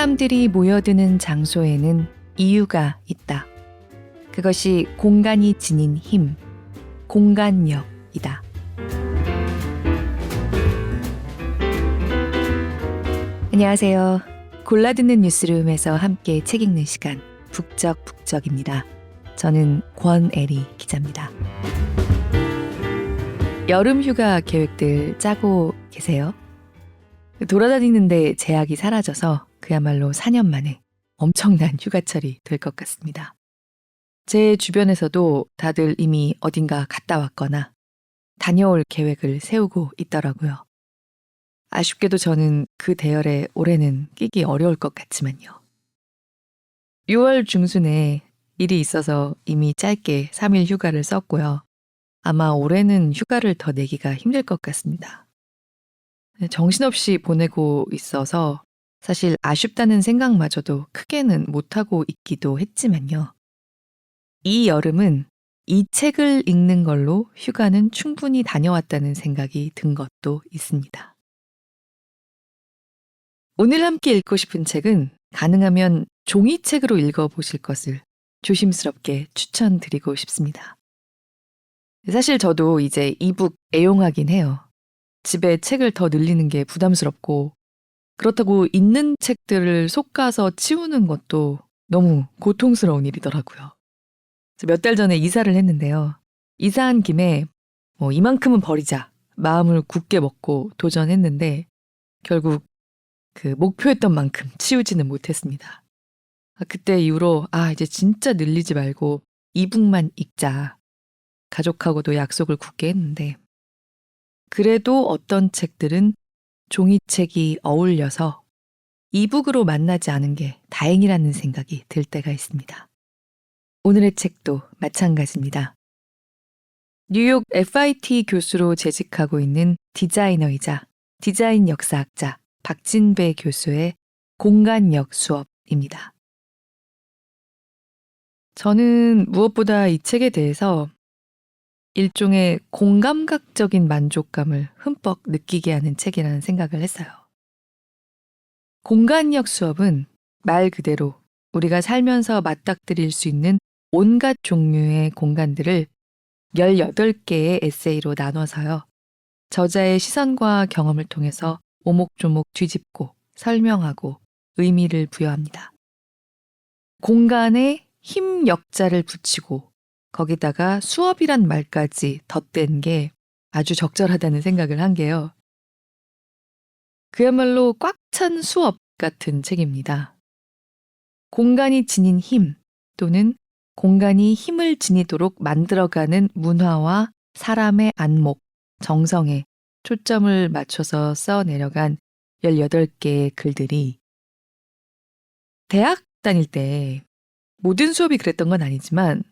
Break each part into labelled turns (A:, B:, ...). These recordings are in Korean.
A: 사람들이 모여드는 장소에는 이유가 있다. 그것이 공간이 지닌 힘, 공간력이다. 안녕하세요. 골라듣는 뉴스룸에서 함께 책 읽는 시간, 북적북적입니다. 저는 권애리 기자입니다. 여름 휴가 계획들 짜고 계세요? 돌아다니는데 제약이 사라져서 그야말로 4년 만에 엄청난 휴가철이 될 것 같습니다. 제 주변에서도 다들 이미 어딘가 갔다 왔거나 다녀올 계획을 세우고 있더라고요. 아쉽게도 저는 그 대열에 올해는 끼기 어려울 것 같지만요. 6월 중순에 일이 있어서 이미 짧게 3일 휴가를 썼고요. 아마 올해는 휴가를 더 내기가 힘들 것 같습니다. 정신없이 보내고 있어서 사실 아쉽다는 생각마저도 크게는 못하고 있기도 했지만요. 이 여름은 이 책을 읽는 걸로 휴가는 충분히 다녀왔다는 생각이 든 것도 있습니다. 오늘 함께 읽고 싶은 책은 가능하면 종이책으로 읽어보실 것을 조심스럽게 추천드리고 싶습니다. 사실 저도 이제 이북 애용하긴 해요. 집에 책을 더 늘리는 게 부담스럽고 그렇다고 있는 책들을 솎아서 치우는 것도 너무 고통스러운 일이더라고요. 몇 달 전에 이사를 했는데요. 이사한 김에 이만큼은 버리자 마음을 굳게 먹고 도전했는데 결국 그 목표했던 만큼 치우지는 못했습니다. 그때 이후로 이제 진짜 늘리지 말고 이북만 읽자. 가족하고도 약속을 굳게 했는데 그래도 어떤 책들은 종이책이 어울려서 이북으로 만나지 않은 게 다행이라는 생각이 들 때가 있습니다. 오늘의 책도 마찬가지입니다. 뉴욕 FIT 교수로 재직하고 있는 디자이너이자 디자인 역사학자 박진배 교수의 공간력 수업입니다. 저는 무엇보다 이 책에 대해서 일종의 공감각적인 만족감을 흠뻑 느끼게 하는 책이라는 생각을 했어요. 공간력 수업은 말 그대로 우리가 살면서 맞닥뜨릴 수 있는 온갖 종류의 공간들을 18개의 에세이로 나눠서요. 저자의 시선과 경험을 통해서 오목조목 뒤집고 설명하고 의미를 부여합니다. 공간에 힘 역자를 붙이고 거기다가 수업이란 말까지 덧댄 게 아주 적절하다는 생각을 한 게요. 그야말로 꽉 찬 수업 같은 책입니다. 공간이 지닌 힘 또는 공간이 힘을 지니도록 만들어가는 문화와 사람의 안목, 정성에 초점을 맞춰서 써내려간 18개의 글들이 대학 다닐 때 모든 수업이 그랬던 건 아니지만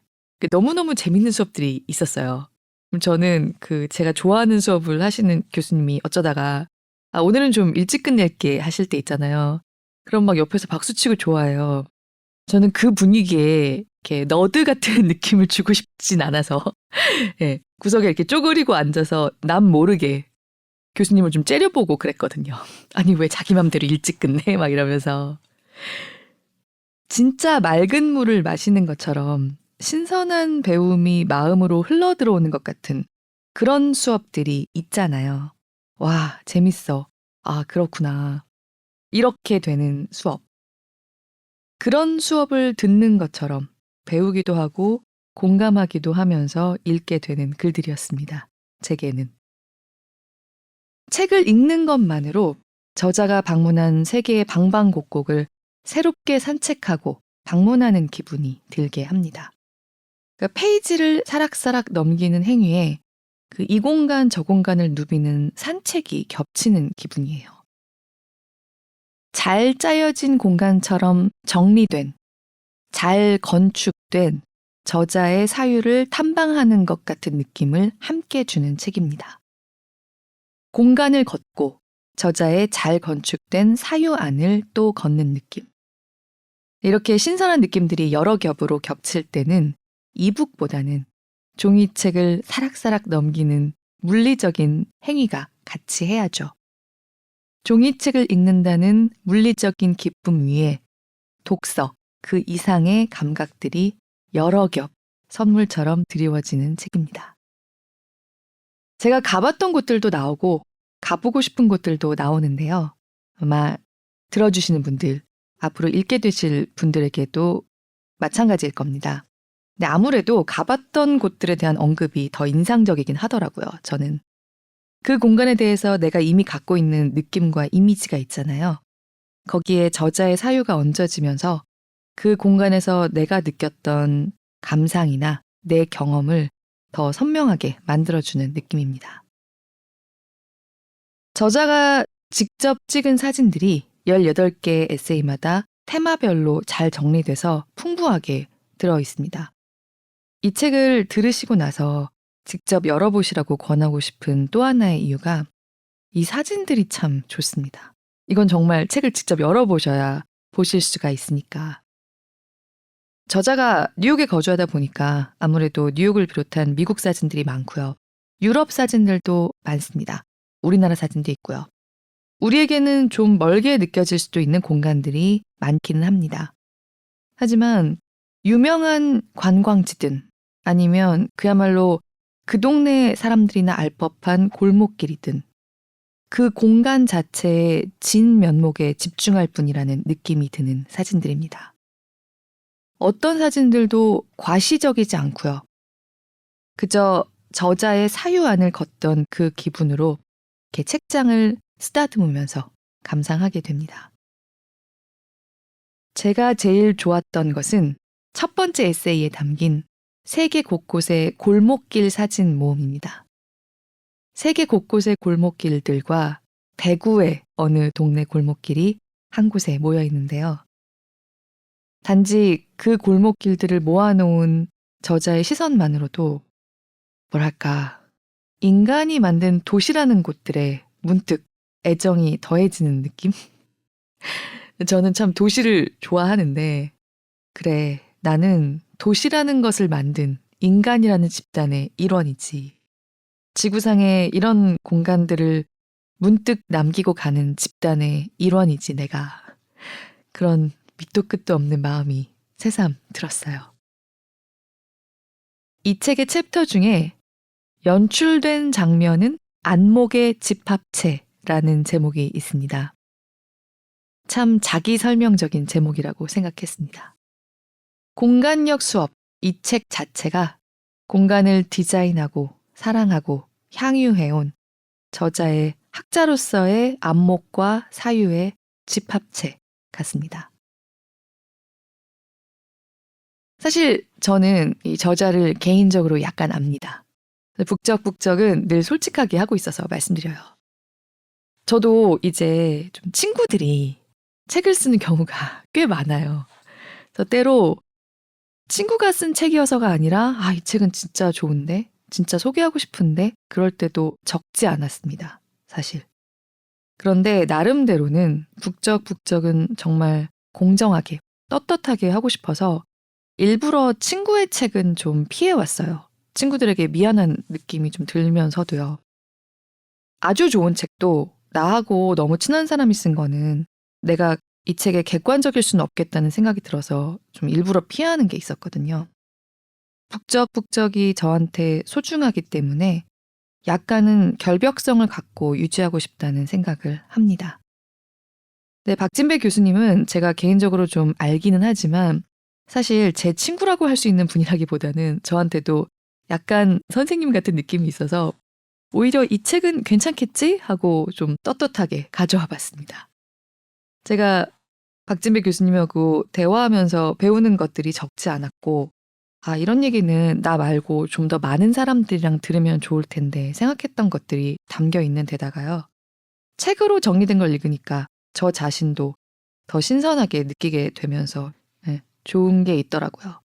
A: 너무너무 재밌는 수업들이 있었어요. 그럼 저는 제가 좋아하는 수업을 하시는 교수님이 어쩌다가 오늘은 좀 일찍 끝낼게 하실 때 있잖아요. 그럼 막 옆에서 박수치고 좋아해요. 저는 그 분위기에 이렇게 너드 같은 느낌을 주고 싶진 않아서 예, 구석에 이렇게 쪼그리고 앉아서 남 모르게 교수님을 좀 째려보고 그랬거든요. 아니 왜 자기 맘대로 일찍 끝내? 막 이러면서. 진짜 맑은 물을 마시는 것처럼 신선한 배움이 마음으로 흘러들어오는 것 같은 그런 수업들이 있잖아요. 와, 재밌어. 그렇구나. 이렇게 되는 수업. 그런 수업을 듣는 것처럼 배우기도 하고 공감하기도 하면서 읽게 되는 글들이었습니다. 제게는. 책을 읽는 것만으로 저자가 방문한 세계의 방방곡곡을 새롭게 산책하고 방문하는 기분이 들게 합니다. 페이지를 사락사락 넘기는 행위에 이 공간 저 공간을 누비는 산책이 겹치는 기분이에요. 잘 짜여진 공간처럼 정리된, 잘 건축된 저자의 사유를 탐방하는 것 같은 느낌을 함께 주는 책입니다. 공간을 걷고 저자의 잘 건축된 사유 안을 또 걷는 느낌. 이렇게 신선한 느낌들이 여러 겹으로 겹칠 때는 이북보다는 종이책을 사락사락 넘기는 물리적인 행위가 같이 해야죠. 종이책을 읽는다는 물리적인 기쁨 위에 독서, 그 이상의 감각들이 여러 겹 선물처럼 드리워지는 책입니다. 제가 가봤던 곳들도 나오고 가보고 싶은 곳들도 나오는데요. 아마 들어주시는 분들, 앞으로 읽게 되실 분들에게도 마찬가지일 겁니다. 근데 아무래도 가봤던 곳들에 대한 언급이 더 인상적이긴 하더라고요. 저는 그 공간에 대해서 내가 이미 갖고 있는 느낌과 이미지가 있잖아요. 거기에 저자의 사유가 얹어지면서 그 공간에서 내가 느꼈던 감상이나 내 경험을 더 선명하게 만들어주는 느낌입니다. 저자가 직접 찍은 사진들이 18개의 에세이마다 테마별로 잘 정리돼서 풍부하게 들어 있습니다. 이 책을 들으시고 나서 직접 열어보시라고 권하고 싶은 또 하나의 이유가 이 사진들이 참 좋습니다. 이건 정말 책을 직접 열어보셔야 보실 수가 있으니까. 저자가 뉴욕에 거주하다 보니까 아무래도 뉴욕을 비롯한 미국 사진들이 많고요. 유럽 사진들도 많습니다. 우리나라 사진도 있고요. 우리에게는 좀 멀게 느껴질 수도 있는 공간들이 많기는 합니다. 하지만 유명한 관광지든 아니면 그야말로 그 동네 사람들이나 알 법한 골목길이든 그 공간 자체의 진 면목에 집중할 뿐이라는 느낌이 드는 사진들입니다. 어떤 사진들도 과시적이지 않고요. 그저 저자의 사유 안을 걷던 그 기분으로 이렇게 책장을 쓰다듬으면서 감상하게 됩니다. 제가 제일 좋았던 것은 첫 번째 에세이에 담긴 세계 곳곳의 골목길 사진 모음입니다. 세계 곳곳의 골목길들과 대구의 어느 동네 골목길이 한 곳에 모여 있는데요. 단지 그 골목길들을 모아놓은 저자의 시선만으로도 뭐랄까 인간이 만든 도시라는 곳들에 문득 애정이 더해지는 느낌? 저는 참 도시를 좋아하는데 그래 나는 도시라는 것을 만든 인간이라는 집단의 일원이지. 지구상에 이런 공간들을 문득 남기고 가는 집단의 일원이지 내가. 그런 밑도 끝도 없는 마음이 새삼 들었어요. 이 책의 챕터 중에 연출된 장면은 안목의 집합체라는 제목이 있습니다. 참 자기 설명적인 제목이라고 생각했습니다. 공간력 수업, 이 책 자체가 공간을 디자인하고 사랑하고 향유해온 저자의 학자로서의 안목과 사유의 집합체 같습니다. 사실 저는 이 저자를 개인적으로 약간 압니다. 북적북적은 늘 솔직하게 하고 있어서 말씀드려요. 저도 이제 좀 친구들이 책을 쓰는 경우가 꽤 많아요. 그래서 때로 친구가 쓴 책이어서가 아니라 이 책은 진짜 좋은데, 진짜 소개하고 싶은데 그럴 때도 적지 않았습니다. 사실. 그런데 나름대로는 북적북적은 정말 공정하게, 떳떳하게 하고 싶어서 일부러 친구의 책은 좀 피해왔어요. 친구들에게 미안한 느낌이 좀 들면서도요. 아주 좋은 책도 나하고 너무 친한 사람이 쓴 거는 내가 이 책에 객관적일 수는 없겠다는 생각이 들어서 좀 일부러 피하는 게 있었거든요. 북적북적이 저한테 소중하기 때문에 약간은 결벽성을 갖고 유지하고 싶다는 생각을 합니다. 네, 박진배 교수님은 제가 개인적으로 좀 알기는 하지만 사실 제 친구라고 할 수 있는 분이라기보다는 저한테도 약간 선생님 같은 느낌이 있어서 오히려 이 책은 괜찮겠지? 하고 좀 떳떳하게 가져와 봤습니다. 제가 박진배 교수님하고 대화하면서 배우는 것들이 적지 않았고 이런 얘기는 나 말고 좀 더 많은 사람들이랑 들으면 좋을 텐데 생각했던 것들이 담겨 있는 데다가요. 책으로 정리된 걸 읽으니까 저 자신도 더 신선하게 느끼게 되면서 좋은 게 있더라고요.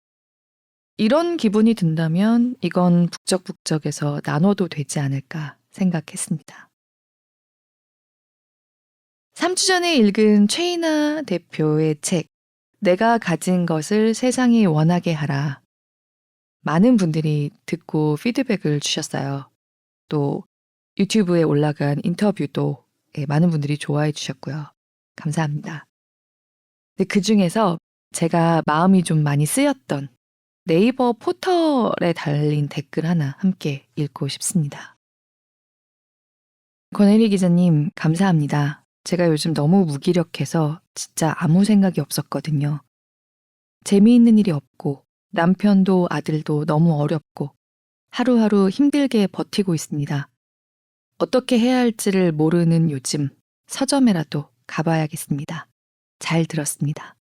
A: 이런 기분이 든다면 이건 북적북적에서 나눠도 되지 않을까 생각했습니다. 3주 전에 읽은 최인하 대표의 책 내가 가진 것을 세상이 원하게 하라. 많은 분들이 듣고 피드백을 주셨어요. 또 유튜브에 올라간 인터뷰도 많은 분들이 좋아해 주셨고요. 감사합니다. 근데 그중에서 제가 마음이 좀 많이 쓰였던 네이버 포털에 달린 댓글 하나 함께 읽고 싶습니다. 권혜리 기자님, 감사합니다. 제가 요즘 너무 무기력해서 진짜 아무 생각이 없었거든요. 재미있는 일이 없고 남편도 아들도 너무 어렵고 하루하루 힘들게 버티고 있습니다. 어떻게 해야 할지를 모르는 요즘 서점에라도 가봐야겠습니다. 잘 들었습니다.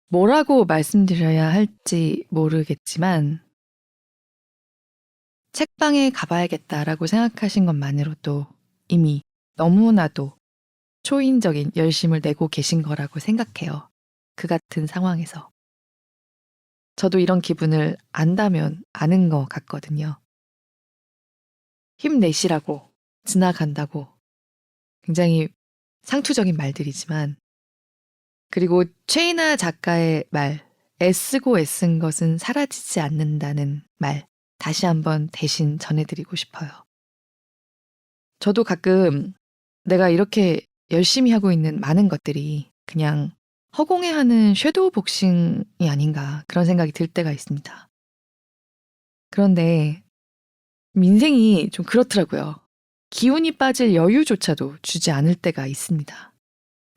A: 뭐라고 말씀드려야 할지 모르겠지만 책방에 가봐야겠다라고 생각하신 것만으로도 이미 너무나도 초인적인 열심을 내고 계신 거라고 생각해요. 그 같은 상황에서. 저도 이런 기분을 안다면 아는 것 같거든요. 힘내시라고, 지나간다고 굉장히 상투적인 말들이지만 그리고 최인아 작가의 말, 애쓰고 애쓴 것은 사라지지 않는다는 말 다시 한번 대신 전해드리고 싶어요. 저도 가끔 내가 이렇게 열심히 하고 있는 많은 것들이 그냥 허공에 하는 섀도우 복싱이 아닌가 그런 생각이 들 때가 있습니다. 그런데 인생이 좀 그렇더라고요. 기운이 빠질 여유조차도 주지 않을 때가 있습니다.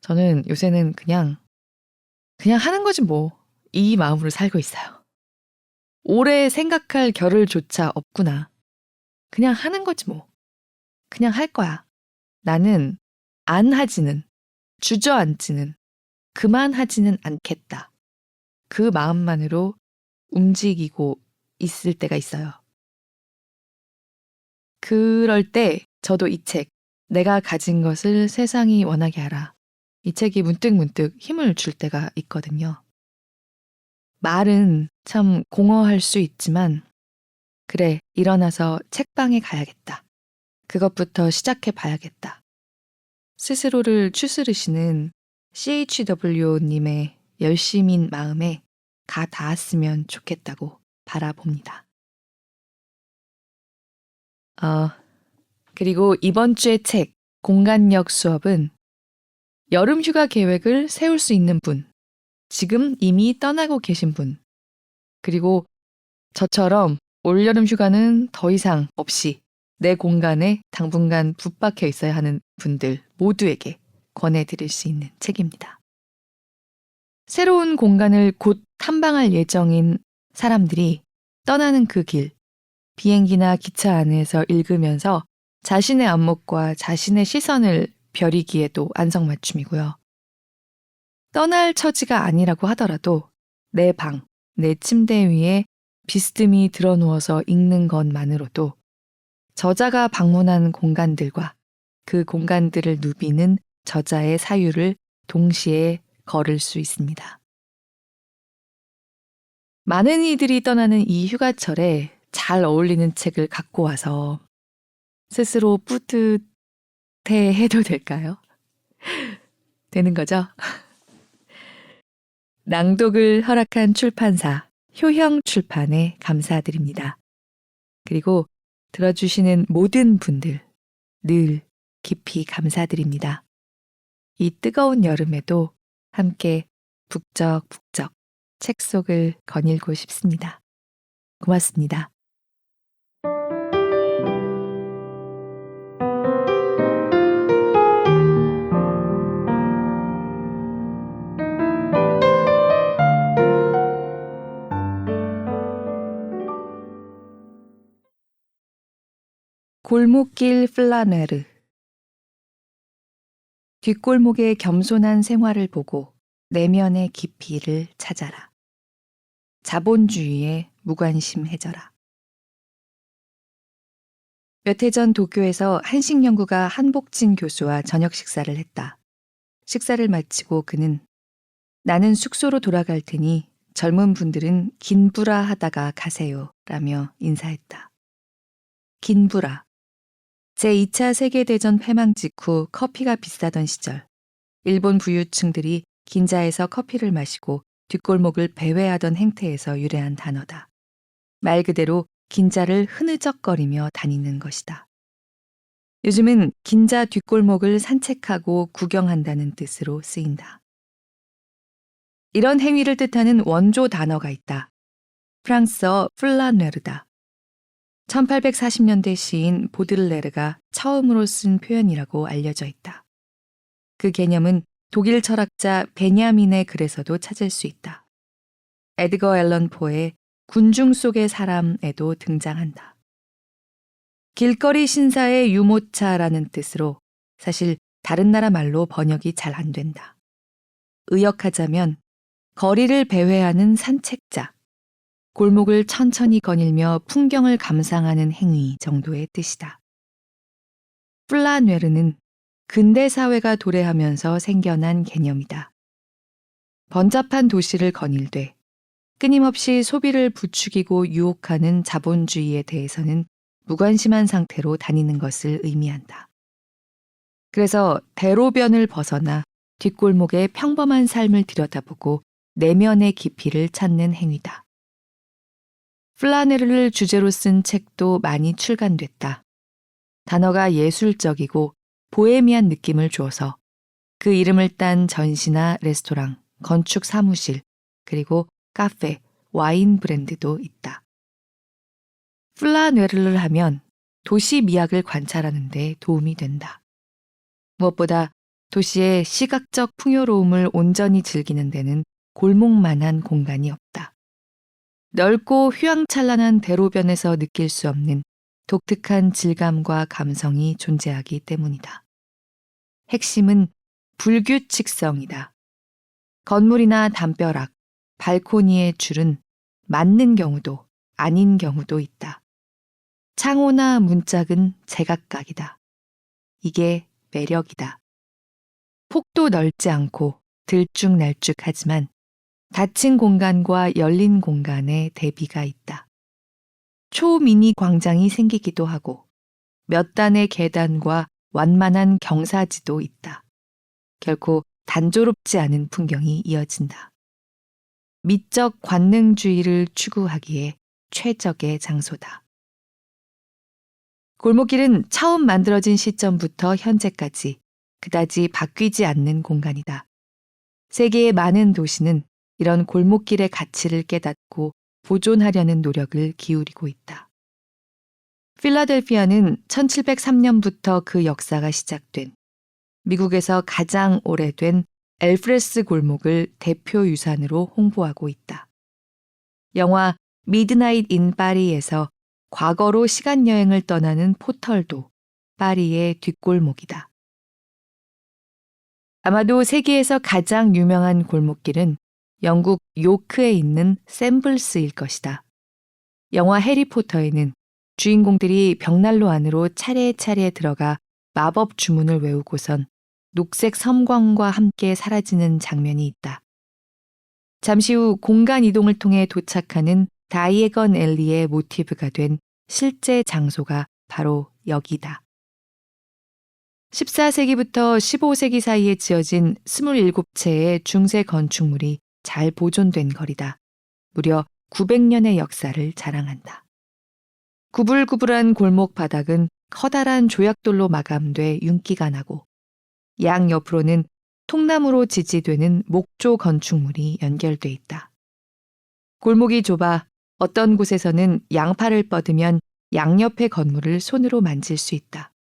A: 저는 요새는 그냥 하는 거지 뭐. 이 마음으로 살고 있어요. 오래 생각할 겨를조차 없구나. 그냥 하는 거지 뭐. 그냥 할 거야. 나는 안 하지는, 주저앉지는, 그만하지는 않겠다. 그 마음만으로 움직이고 있을 때가 있어요. 그럴 때 저도 이 책, 내가 가진 것을 세상이 원하게 하라. 이 책이 문득문득 힘을 줄 때가 있거든요. 말은 참 공허할 수 있지만, 그래, 일어나서 책방에 가야겠다. 그것부터 시작해 봐야겠다. 스스로를 추스르시는 CHW님의 열심인 마음에 가 닿았으면 좋겠다고 바라봅니다. 그리고 이번 주의 책, 공간역 수업은 여름 휴가 계획을 세울 수 있는 분, 지금 이미 떠나고 계신 분, 그리고 저처럼 올여름 휴가는 더 이상 없이 내 공간에 당분간 붙박혀 있어야 하는 분들 모두에게 권해드릴 수 있는 책입니다. 새로운 공간을 곧 탐방할 예정인 사람들이 떠나는 그 길, 비행기나 기차 안에서 읽으면서 자신의 안목과 자신의 시선을 벼리기에도 안성맞춤이고요. 떠날 처지가 아니라고 하더라도 내 방, 내 침대 위에 비스듬히 드러누워서 읽는 것만으로도 저자가 방문한 공간들과 그 공간들을 누비는 저자의 사유를 동시에 걸을 수 있습니다. 많은 이들이 떠나는 이 휴가철에 잘 어울리는 책을 갖고 와서 스스로 뿌듯해 해도 될까요? 되는 거죠? 낭독을 허락한 출판사 효형출판에 감사드립니다. 그리고 들어주시는 모든 분들 늘 깊이 감사드립니다. 이 뜨거운 여름에도 함께 북적북적 책 속을 거닐고 싶습니다. 고맙습니다. 골목길 플라네르. 뒷골목의 겸손한 생활을 보고 내면의 깊이를 찾아라. 자본주의에 무관심해져라. 몇 해 전 도쿄에서 한식 연구가 한복진 교수와 저녁 식사를 했다. 식사를 마치고 그는 나는 숙소로 돌아갈 테니 젊은 분들은 긴부라 하다가 가세요 라며 인사했다. 긴부라. 제2차 세계대전 패망 직후 커피가 비싸던 시절, 일본 부유층들이 긴자에서 커피를 마시고 뒷골목을 배회하던 행태에서 유래한 단어다. 말 그대로 긴자를 흐느적거리며 다니는 것이다. 요즘은 긴자 뒷골목을 산책하고 구경한다는 뜻으로 쓰인다. 이런 행위를 뜻하는 원조 단어가 있다. 프랑스어 플라네르다. 1840년대 시인 보들레르가 처음으로 쓴 표현이라고 알려져 있다. 그 개념은 독일 철학자 베냐민의 글에서도 찾을 수 있다. 에드거 앨런 포의 군중 속의 사람에도 등장한다. 길거리 신사의 유모차라는 뜻으로 사실 다른 나라 말로 번역이 잘 안 된다. 의역하자면 거리를 배회하는 산책자, 골목을 천천히 거닐며 풍경을 감상하는 행위 정도의 뜻이다. 플라뇌르는 근대 사회가 도래하면서 생겨난 개념이다. 번잡한 도시를 거닐되 끊임없이 소비를 부추기고 유혹하는 자본주의에 대해서는 무관심한 상태로 다니는 것을 의미한다. 그래서 대로변을 벗어나 뒷골목의 평범한 삶을 들여다보고 내면의 깊이를 찾는 행위다. 플라네르를 주제로 쓴 책도 많이 출간됐다. 단어가 예술적이고 보헤미안 느낌을 주어서 그 이름을 딴 전시나 레스토랑, 건축 사무실, 그리고 카페, 와인 브랜드도 있다. 플라뇌르를 하면 도시 미학을 관찰하는 데 도움이 된다. 무엇보다 도시의 시각적 풍요로움을 온전히 즐기는 데는 골목만한 공간이 없다. 넓고 휘황찬란한 대로변에서 느낄 수 없는 독특한 질감과 감성이 존재하기 때문이다. 핵심은 불규칙성이다. 건물이나 담벼락, 발코니의 줄은 맞는 경우도 아닌 경우도 있다. 창호나 문짝은 제각각이다. 이게 매력이다. 폭도 넓지 않고 들쭉날쭉하지만 닫힌 공간과 열린 공간에 대비가 있다. 초미니 광장이 생기기도 하고 몇 단의 계단과 완만한 경사지도 있다. 결코 단조롭지 않은 풍경이 이어진다. 미적 관능주의를 추구하기에 최적의 장소다. 골목길은 처음 만들어진 시점부터 현재까지 그다지 바뀌지 않는 공간이다. 세계의 많은 도시는 이런 골목길의 가치를 깨닫고 보존하려는 노력을 기울이고 있다. 필라델피아는 1703년부터 그 역사가 시작된 미국에서 가장 오래된 엘프레스 골목을 대표 유산으로 홍보하고 있다. 영화 미드나잇 인 파리에서 과거로 시간여행을 떠나는 포털도 파리의 뒷골목이다. 아마도 세계에서 가장 유명한 골목길은 영국 요크에 있는 샘블스일 것이다. 영화 해리포터에는 주인공들이 벽난로 안으로 차례차례 들어가 마법 주문을 외우고선 녹색 섬광과 함께 사라지는 장면이 있다. 잠시 후 공간 이동을 통해 도착하는 다이애건 앨리의 모티브가 된 실제 장소가 바로 여기다. 14세기부터 15세기 사이에 지어진 27채의 중세 건축물이 잘 보존된 거리다. 무려 900년의 역사를 자랑한다. 구불구불한 골목 바닥은 커다란 조약돌로 마감돼 윤기가 나고 양 옆으로는 통나무로 지지되는 목조 건축물이 연결돼 있다. 골목이 좁아 어떤 곳에서는 양팔을 뻗으면 양옆의 건물을 손으로 만질 수 있다.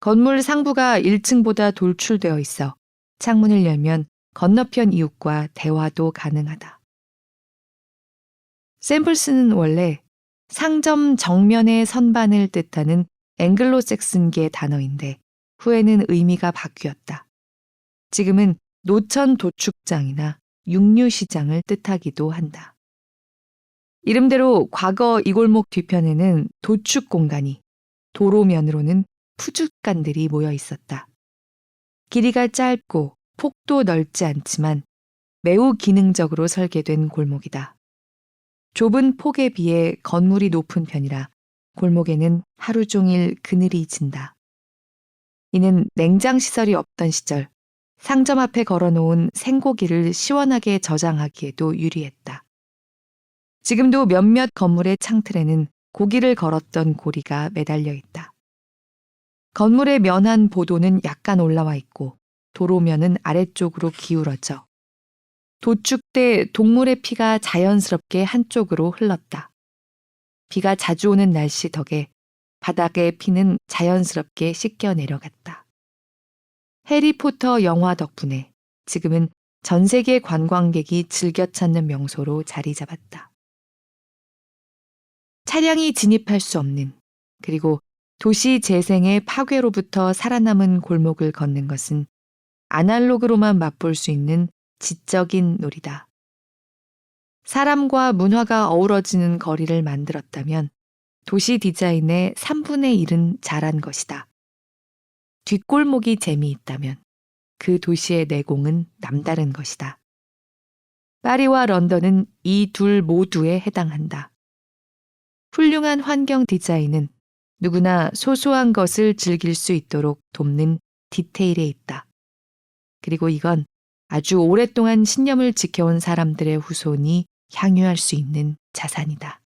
A: 건물 상부가 1층보다 돌출되어 있어 창문을 열면 건너편 이웃과 대화도 가능하다. 샘플스는 원래 상점 정면의 선반을 뜻하는 앵글로색슨계 단어인데 후에는 의미가 바뀌었다. 지금은 노천 도축장이나 육류시장을 뜻하기도 한다. 이름대로 과거 이 골목 뒤편에는 도축 공간이, 도로면으로는 푸줏간들이 모여 있었다. 길이가 짧고 폭도 넓지 않지만 매우 기능적으로 설계된 골목이다. 좁은 폭에 비해 건물이 높은 편이라 골목에는 하루 종일 그늘이 진다. 이는 냉장시설이 없던 시절 상점 앞에 걸어놓은 생고기를 시원하게 저장하기에도 유리했다. 지금도 몇몇 건물의 창틀에는 고기를 걸었던 고리가 매달려 있다. 건물의 면한 보도는 약간 올라와 있고 도로면은 아래쪽으로 기울어져 도축 때 동물의 피가 자연스럽게 한쪽으로 흘렀다. 비가 자주 오는 날씨 덕에 바닥의 피는 자연스럽게 씻겨 내려갔다. 해리포터 영화 덕분에 지금은 전 세계 관광객이 즐겨 찾는 명소로 자리 잡았다. 차량이 진입할 수 없는, 그리고 도시 재생의 파괴로부터 살아남은 골목을 걷는 것은 아날로그로만 맛볼 수 있는 지적인 놀이다. 사람과 문화가 어우러지는 거리를 만들었다면 도시 디자인의 3분의 1은 잘한 것이다. 뒷골목이 재미있다면 그 도시의 내공은 남다른 것이다. 파리와 런던은 이 둘 모두에 해당한다. 훌륭한 환경 디자인은 누구나 소소한 것을 즐길 수 있도록 돕는 디테일에 있다. 그리고 이건 아주 오랫동안 신념을 지켜온 사람들의 후손이 향유할 수 있는 자산이다.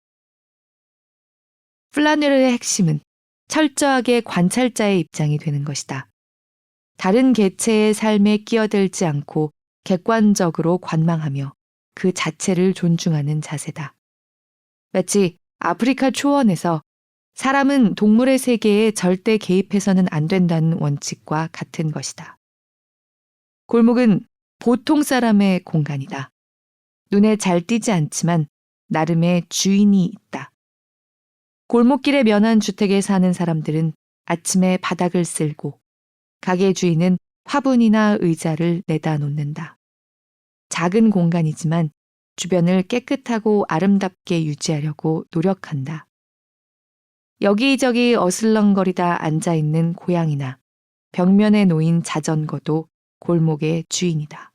A: 플라네르의 핵심은 철저하게 관찰자의 입장이 되는 것이다. 다른 개체의 삶에 끼어들지 않고 객관적으로 관망하며 그 자체를 존중하는 자세다. 마치 아프리카 초원에서 사람은 동물의 세계에 절대 개입해서는 안 된다는 원칙과 같은 것이다. 골목은 보통 사람의 공간이다. 눈에 잘 띄지 않지만 나름의 주인이 있다. 골목길에 면한 주택에 사는 사람들은 아침에 바닥을 쓸고 가게 주인은 화분이나 의자를 내다 놓는다. 작은 공간이지만 주변을 깨끗하고 아름답게 유지하려고 노력한다. 여기저기 어슬렁거리다 앉아있는 고양이나 벽면에 놓인 자전거도 골목의 주인이다.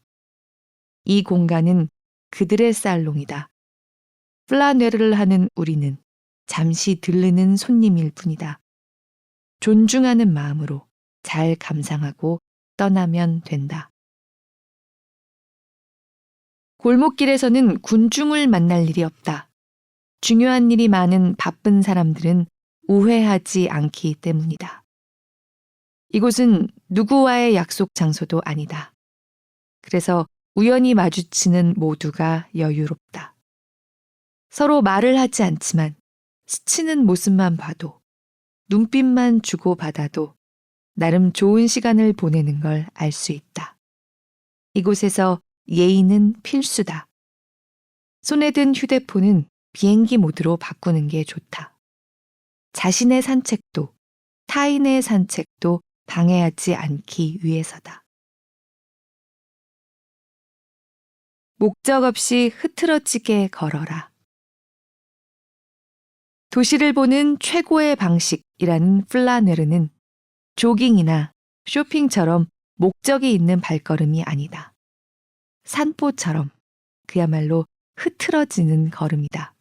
A: 이 공간은 그들의 살롱이다. 플라네르를 하는 우리는 잠시 들르는 손님일 뿐이다. 존중하는 마음으로 잘 감상하고 떠나면 된다. 골목길에서는 군중을 만날 일이 없다. 중요한 일이 많은 바쁜 사람들은 우회하지 않기 때문이다. 이곳은 누구와의 약속 장소도 아니다. 그래서 우연히 마주치는 모두가 여유롭다. 서로 말을 하지 않지만 스치는 모습만 봐도 눈빛만 주고받아도 나름 좋은 시간을 보내는 걸 알 수 있다. 이곳에서 예의는 필수다. 손에 든 휴대폰은 비행기 모드로 바꾸는 게 좋다. 자신의 산책도 타인의 산책도 방해하지 않기 위해서다. 목적 없이 흐트러지게 걸어라. 도시를 보는 최고의 방식이라는 플라네르는 조깅이나 쇼핑처럼 목적이 있는 발걸음이 아니다. 산보처럼 그야말로 흐트러지는 걸음이다.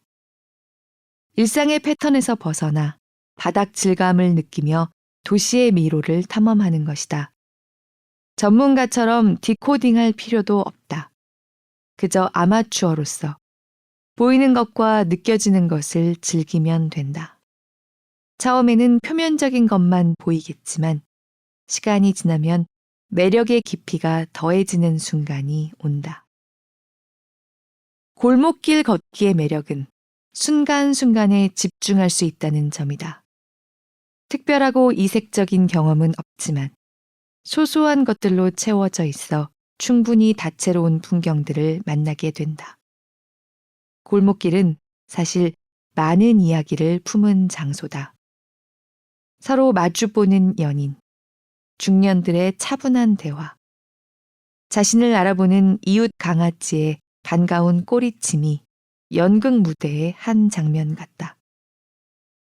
A: 일상의 패턴에서 벗어나 바닥 질감을 느끼며 도시의 미로를 탐험하는 것이다. 전문가처럼 디코딩할 필요도 없다. 그저 아마추어로서 보이는 것과 느껴지는 것을 즐기면 된다. 처음에는 표면적인 것만 보이겠지만 시간이 지나면 매력의 깊이가 더해지는 순간이 온다. 골목길 걷기의 매력은 순간순간에 집중할 수 있다는 점이다. 특별하고 이색적인 경험은 없지만 소소한 것들로 채워져 있어 충분히 다채로운 풍경들을 만나게 된다. 골목길은 사실 많은 이야기를 품은 장소다. 서로 마주보는 연인, 중년들의 차분한 대화, 자신을 알아보는 이웃 강아지의 반가운 꼬리침이 연극 무대의 한 장면 같다.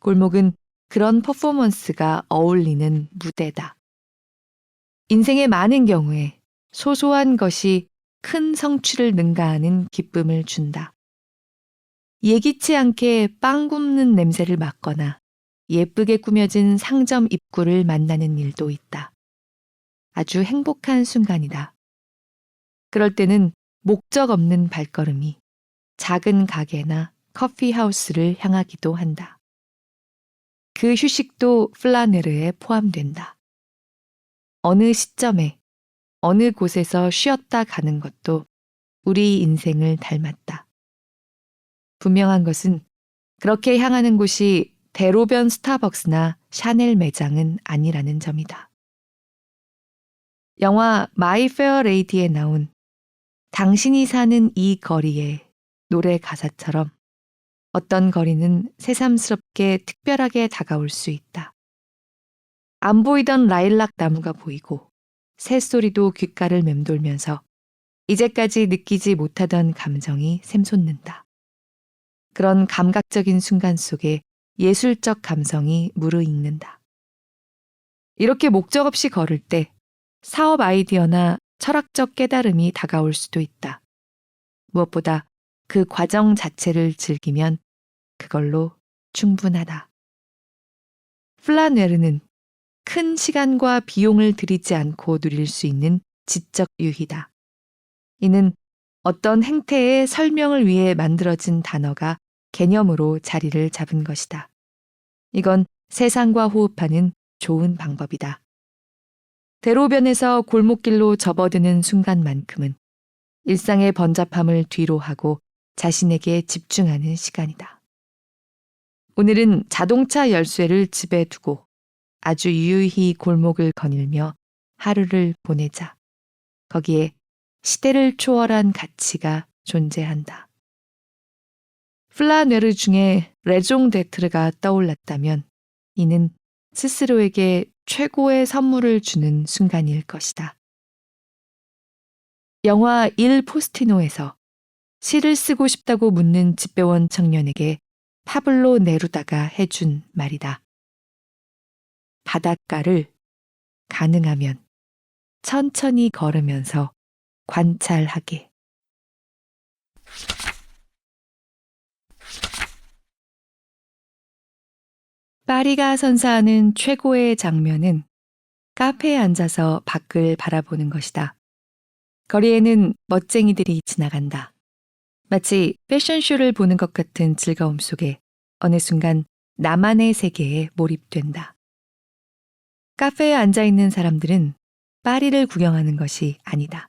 A: 골목은 그런 퍼포먼스가 어울리는 무대다. 인생의 많은 경우에 소소한 것이 큰 성취를 능가하는 기쁨을 준다. 예기치 않게 빵 굽는 냄새를 맡거나 예쁘게 꾸며진 상점 입구를 만나는 일도 있다. 아주 행복한 순간이다. 그럴 때는 목적 없는 발걸음이 작은 가게나 커피하우스를 향하기도 한다. 그 휴식도 플라네르에 포함된다. 어느 시점에 어느 곳에서 쉬었다 가는 것도 우리 인생을 닮았다. 분명한 것은 그렇게 향하는 곳이 대로변 스타벅스나 샤넬 매장은 아니라는 점이다. 영화 마이 페어 레이디에 나온 당신이 사는 이 거리의 노래 가사처럼 어떤 거리는 새삼스럽게 특별하게 다가올 수 있다. 안 보이던 라일락 나무가 보이고 새소리도 귓가를 맴돌면서 이제까지 느끼지 못하던 감정이 샘솟는다. 그런 감각적인 순간 속에 예술적 감성이 무르익는다. 이렇게 목적 없이 걸을 때 사업 아이디어나 철학적 깨달음이 다가올 수도 있다. 무엇보다 그 과정 자체를 즐기면 그걸로 충분하다. 플라네르는 큰 시간과 비용을 들이지 않고 누릴 수 있는 지적 유희다. 이는 어떤 행태의 설명을 위해 만들어진 단어가 개념으로 자리를 잡은 것이다. 이건 세상과 호흡하는 좋은 방법이다. 대로변에서 골목길로 접어드는 순간만큼은 일상의 번잡함을 뒤로 하고 자신에게 집중하는 시간이다. 오늘은 자동차 열쇠를 집에 두고 아주 유유히 골목을 거닐며 하루를 보내자. 거기에 시대를 초월한 가치가 존재한다. 플라네르 중에 레종 데트르가 떠올랐다면 이는 스스로에게 최고의 선물을 주는 순간일 것이다. 영화 일 포스티노에서 시를 쓰고 싶다고 묻는 집배원 청년에게 파블로 네루다가 해준 말이다. 바닷가를 가능하면 천천히 걸으면서 관찰하게. 파리가 선사하는 최고의 장면은 카페에 앉아서 밖을 바라보는 것이다. 거리에는 멋쟁이들이 지나간다. 마치 패션쇼를 보는 것 같은 즐거움 속에 어느 순간 나만의 세계에 몰입된다. 카페에 앉아있는 사람들은 파리를 구경하는 것이 아니다.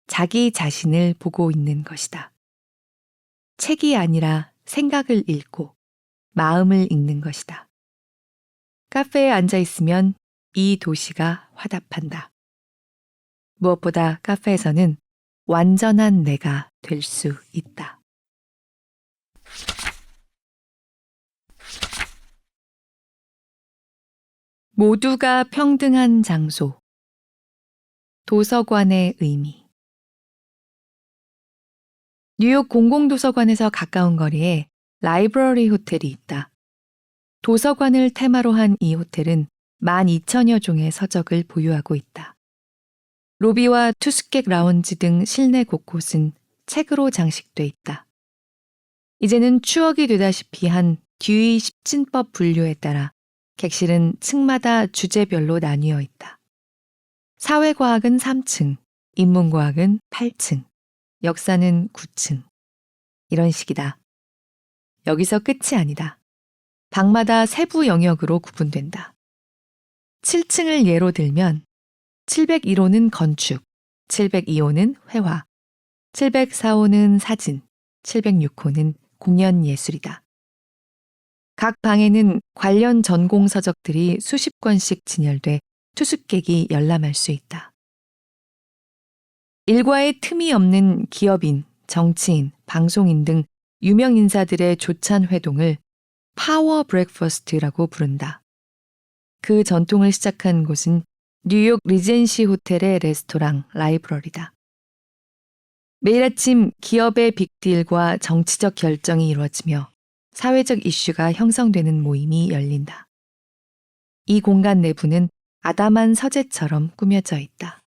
A: 자기 자신을 보고 있는 것이다. 책이 아니라 생각을 읽고 마음을 읽는 것이다. 카페에 앉아있으면 이 도시가 화답한다. 무엇보다 카페에서는 완전한 내가 될 수 있다. 모두가 평등한 장소. 도서관의 의미. 뉴욕 공공도서관에서 가까운 거리에 라이브러리 호텔이 있다. 도서관을 테마로 한 이 호텔은 12,000여 종의 서적을 보유하고 있다. 로비와 투숙객 라운지 등 실내 곳곳은 책으로 장식돼 있다. 이제는 추억이 되다시피 한 듀이 십진법 분류에 따라 객실은 층마다 주제별로 나뉘어 있다. 사회과학은 3층, 인문과학은 8층, 역사는 9층. 이런 식이다. 여기서 끝이 아니다. 방마다 세부 영역으로 구분된다. 7층을 예로 들면 701호는 건축, 702호는 회화, 704호는 사진, 706호는 공연예술이다. 각 방에는 관련 전공 서적들이 수십 권씩 진열돼 투숙객이 열람할 수 있다. 일과의 틈이 없는 기업인, 정치인, 방송인 등 유명 인사들의 조찬 회동을 파워 브렉퍼스트라고 부른다. 그 전통을 시작한 곳은 뉴욕 리젠시 호텔의 레스토랑 라이브러리다. 매일 아침 기업의 빅딜과 정치적 결정이 이루어지며 사회적 이슈가 형성되는 모임이 열린다. 이 공간 내부는 아담한 서재처럼 꾸며져 있다.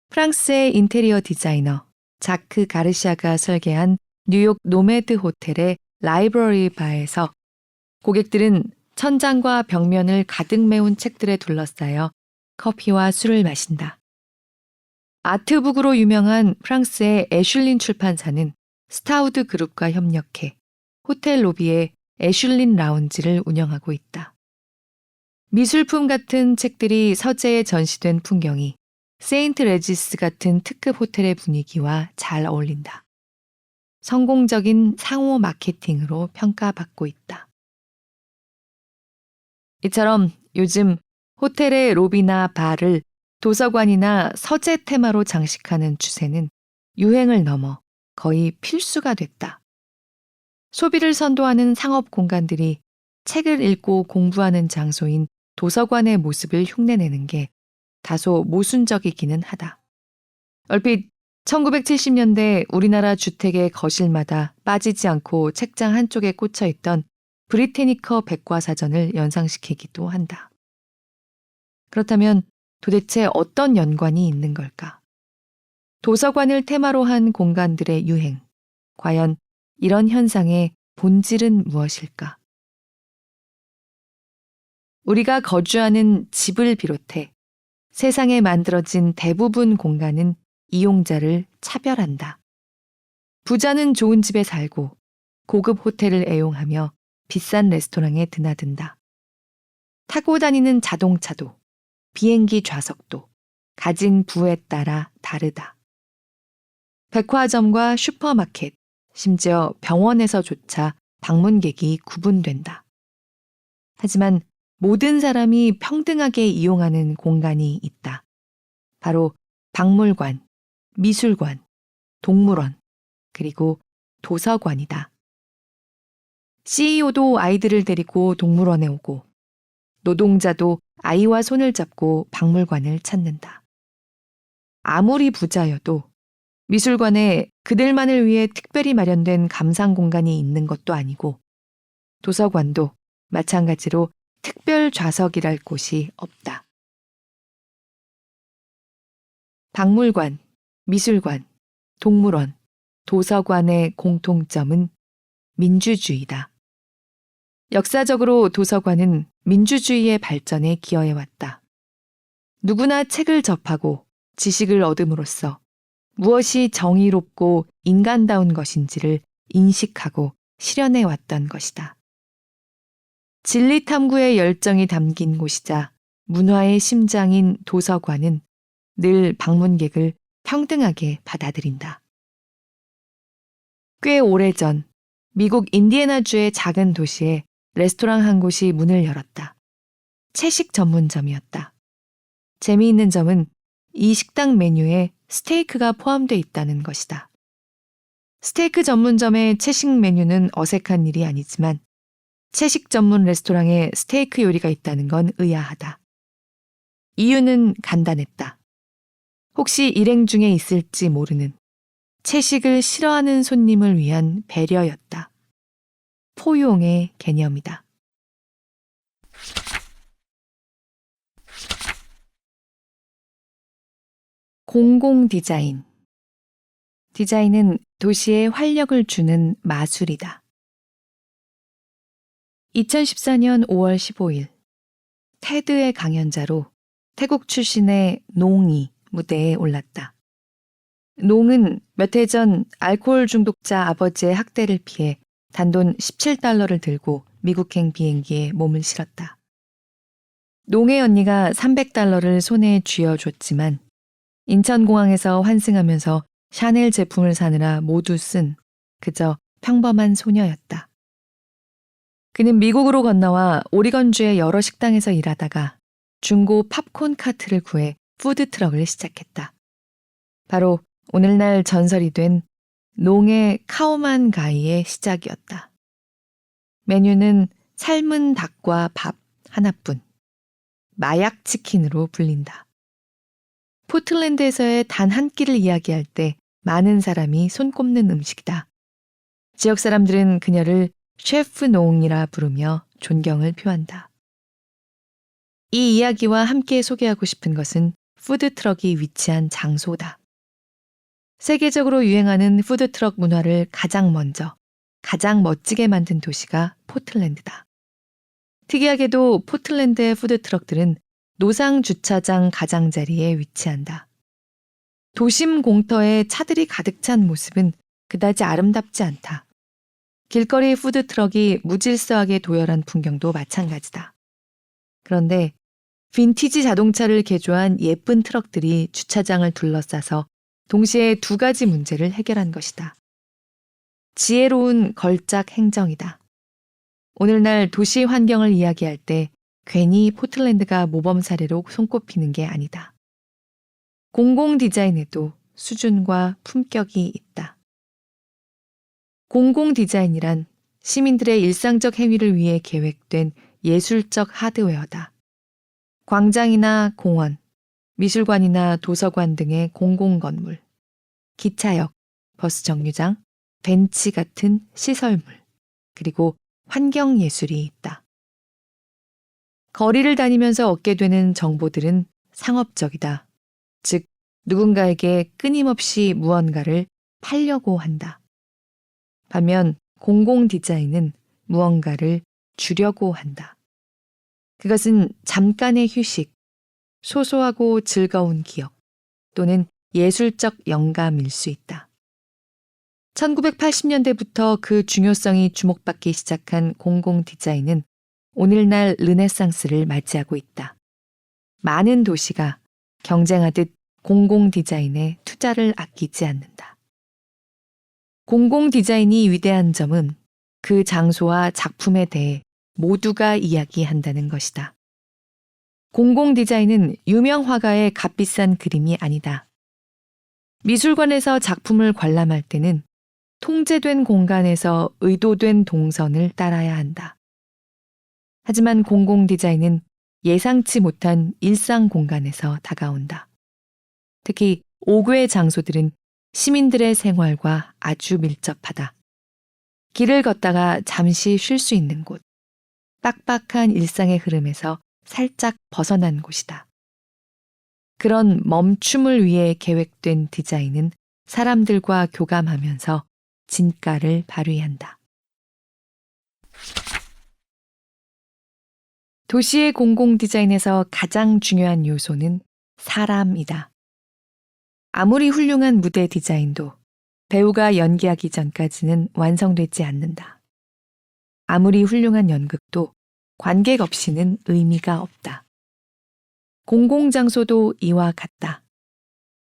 A: 프랑스의 인테리어 디자이너 자크 가르시아가 설계한 뉴욕 노매드 호텔의 라이브러리 바에서 고객들은 천장과 벽면을 가득 메운 책들에 둘러싸여 커피와 술을 마신다. 아트북으로 유명한 프랑스의 애슐린 출판사는 스타우드 그룹과 협력해 호텔 로비에 애슐린 라운지를 운영하고 있다. 미술품 같은 책들이 서재에 전시된 풍경이 세인트 레지스 같은 특급 호텔의 분위기와 잘 어울린다. 성공적인 상호 마케팅으로 평가받고 있다. 이처럼 요즘 호텔의 로비나 바를 도서관이나 서재 테마로 장식하는 추세는 유행을 넘어 거의 필수가 됐다. 소비를 선도하는 상업 공간들이 책을 읽고 공부하는 장소인 도서관의 모습을 흉내내는 게 다소 모순적이기는 하다. 얼핏 1970년대 우리나라 주택의 거실마다 빠지지 않고 책장 한쪽에 꽂혀 있던 브리테니커 백과사전을 연상시키기도 한다. 그렇다면 도대체 어떤 연관이 있는 걸까? 도서관을 테마로 한 공간들의 유행, 과연 이런 현상의 본질은 무엇일까? 우리가 거주하는 집을 비롯해 세상에 만들어진 대부분 공간은 이용자를 차별한다. 부자는 좋은 집에 살고 고급 호텔을 애용하며 비싼 레스토랑에 드나든다. 타고 다니는 자동차도 비행기 좌석도 가진 부에 따라 다르다. 백화점과 슈퍼마켓, 심지어 병원에서조차 방문객이 구분된다. 하지만 모든 사람이 평등하게 이용하는 공간이 있다. 바로 박물관, 미술관, 동물원, 그리고 도서관이다. CEO도 아이들을 데리고 동물원에 오고 노동자도 아이와 손을 잡고 박물관을 찾는다. 아무리 부자여도 미술관에 그들만을 위해 특별히 마련된 감상 공간이 있는 것도 아니고 도서관도 마찬가지로 특별 좌석이랄 곳이 없다. 박물관, 미술관, 동물원, 도서관의 공통점은 민주주의다. 역사적으로 도서관은 민주주의의 발전에 기여해왔다. 누구나 책을 접하고 지식을 얻음으로써 무엇이 정의롭고 인간다운 것인지를 인식하고 실현해왔던 것이다. 진리 탐구의 열정이 담긴 곳이자 문화의 심장인 도서관은 늘 방문객을 평등하게 받아들인다. 꽤 오래전 미국 인디애나주의 작은 도시에 레스토랑 한 곳이 문을 열었다. 채식 전문점이었다. 재미있는 점은 이 식당 메뉴에 스테이크가 포함되어 있다는 것이다. 스테이크 전문점의 채식 메뉴는 어색한 일이 아니지만 채식 전문 레스토랑에 스테이크 요리가 있다는 건 의아하다. 이유는 간단했다. 혹시 일행 중에 있을지 모르는 채식을 싫어하는 손님을 위한 배려였다. 포용의 개념이다. 공공 디자인. 디자인은 도시에 활력을 주는 마술이다. 2014년 5월 15일 테드의 강연자로 태국 출신의 농이 무대에 올랐다. 농은 몇 해 전 알코올 중독자 아버지의 학대를 피해 단돈 $17를 들고 미국행 비행기에 몸을 실었다. 농의 언니가 $300를 손에 쥐어줬지만 인천공항에서 환승하면서 샤넬 제품을 사느라 모두 쓴 그저 평범한 소녀였다. 그는 미국으로 건너와 오리건주의 여러 식당에서 일하다가 중고 팝콘 카트를 구해 푸드트럭을 시작했다. 바로 오늘날 전설이 된 농의 카오만 가이의 시작이었다. 메뉴는 삶은 닭과 밥 하나뿐, 마약 치킨으로 불린다. 포틀랜드에서의 단 한 끼를 이야기할 때 많은 사람이 손꼽는 음식이다. 지역 사람들은 그녀를 셰프 농이라 부르며 존경을 표한다. 이 이야기와 함께 소개하고 싶은 것은 푸드트럭이 위치한 장소다. 세계적으로 유행하는 푸드트럭 문화를 가장 먼저, 가장 멋지게 만든 도시가 포틀랜드다. 특이하게도 포틀랜드의 푸드트럭들은 노상 주차장 가장자리에 위치한다. 도심 공터에 차들이 가득 찬 모습은 그다지 아름답지 않다. 길거리 푸드트럭이 무질서하게 도열한 풍경도 마찬가지다. 그런데 빈티지 자동차를 개조한 예쁜 트럭들이 주차장을 둘러싸서 동시에 두 가지 문제를 해결한 것이다. 지혜로운 걸작 행정이다. 오늘날 도시 환경을 이야기할 때 괜히 포틀랜드가 모범 사례로 손꼽히는 게 아니다. 공공 디자인에도 수준과 품격이 있다. 공공 디자인이란 시민들의 일상적 행위를 위해 계획된 예술적 하드웨어다. 광장이나 공원, 미술관이나 도서관 등의 공공건물, 기차역, 버스 정류장, 벤치 같은 시설물, 그리고 환경예술이 있다. 거리를 다니면서 얻게 되는 정보들은 상업적이다. 즉, 누군가에게 끊임없이 무언가를 팔려고 한다. 반면 공공 디자인은 무언가를 주려고 한다. 그것은 잠깐의 휴식, 소소하고 즐거운 기억 또는 예술적 영감일 수 있다. 1980년대부터 그 중요성이 주목받기 시작한 공공 디자인은 오늘날 르네상스를 맞이하고 있다. 많은 도시가 경쟁하듯 공공 디자인에 투자를 아끼지 않는다. 공공 디자인이 위대한 점은 그 장소와 작품에 대해 모두가 이야기한다는 것이다. 공공 디자인은 유명 화가의 값비싼 그림이 아니다. 미술관에서 작품을 관람할 때는 통제된 공간에서 의도된 동선을 따라야 한다. 하지만 공공 디자인은 예상치 못한 일상 공간에서 다가온다. 특히 5개 장소들은 시민들의 생활과 아주 밀접하다. 길을 걷다가 잠시 쉴 수 있는 곳, 빡빡한 일상의 흐름에서 살짝 벗어난 곳이다. 그런 멈춤을 위해 계획된 디자인은 사람들과 교감하면서 진가를 발휘한다. 도시의 공공 디자인에서 가장 중요한 요소는 사람이다. 아무리 훌륭한 무대 디자인도 배우가 연기하기 전까지는 완성되지 않는다. 아무리 훌륭한 연극도 관객 없이는 의미가 없다. 공공장소도 이와 같다.